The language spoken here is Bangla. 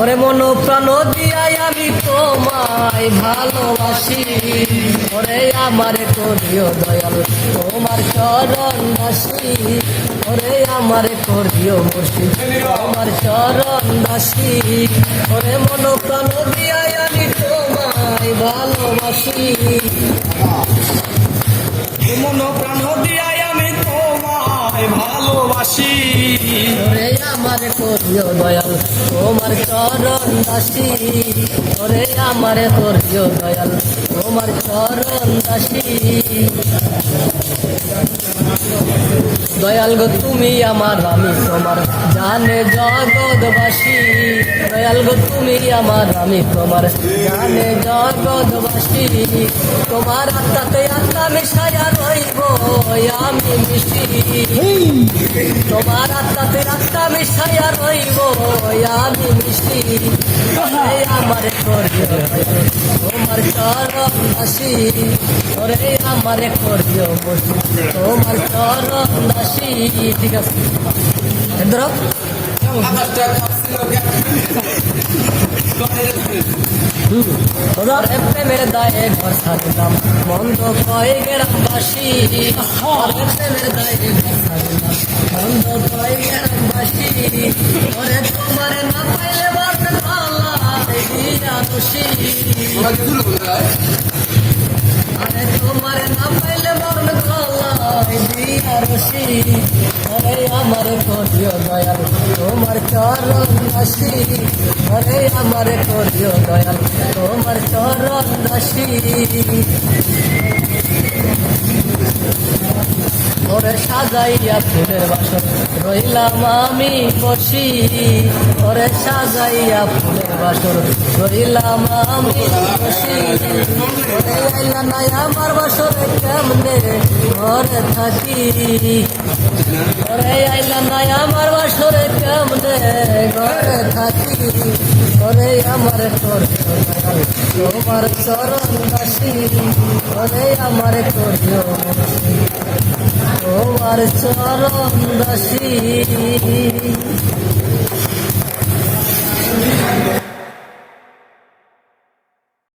ওরে মন প্রাণ দিয়াই আমি তোমায় ভালোবাসি, ওরে আমারে করিও দয়াল তোমার চরণ দাসী, ওরে আমারে করিও মুর্শিদ তোমার চরণ দাসী, ওরে মন প্রাণ দিয়াই আমি তোমায় ভালোবাসি, মন প্রাণ দিয়াই আমি তোমায় ভালোবাসি, ওরে আমারে করিও দয়াল তোমার চরণ দাসী, ওরে আমারে করিও দয়াল তোমার চরণ দাসী। দয়াল গো তুমি আমার আমি তোমার জানে জগৎবাসী, দয়াল গো তুমি আমার আমি তোমার জানে জগৎবাসী, তোমার আত্মাতে আত্মা মিশাইয়া রইব আমি মিশি, তোমার আত্মাতে আত্মা মিশাইয়া রইব আমি মিশি, আমারে করিও তোমার চরণ দাসী, ওরে আমারে করিও তোমার চরণ দাসী। ঠিক আছে ধরো প্রেমের দায়ে ঘর ছাড়লাম মন্দ কয় গ্রামবাসী, প্রেমের দায়ে ঘর ছাড়লাম মন্দ কয় গ্রামবাসী, ওরে তোমার না পাইলে বাদ দিয়া দোষী, আরে তোমার না পাইলে মরণ গলায় দিয়া রশি, আরে আমার করিও দয়াল তোমার চরণ দাসী, আরে আমার করিও দয়াল তোমার চরণ দাসী। ওরে সাজাইয়া ফুলের বাসর রইলাম আমি বসি, ওরে সাজাইয়া ফুলের বাসর রইলাম আমি বসি, ওরে আইলা নাই আমার বাসরে কেমনে ঘরে থাকি, ওরে আইলা নাই আমার বাসরে কেমনে ঘরে থাকি, ওরে আমার করিও দয়াল তোমার চরণ দাসী, ওরে আমার করিও তোমার চরণ দাসী।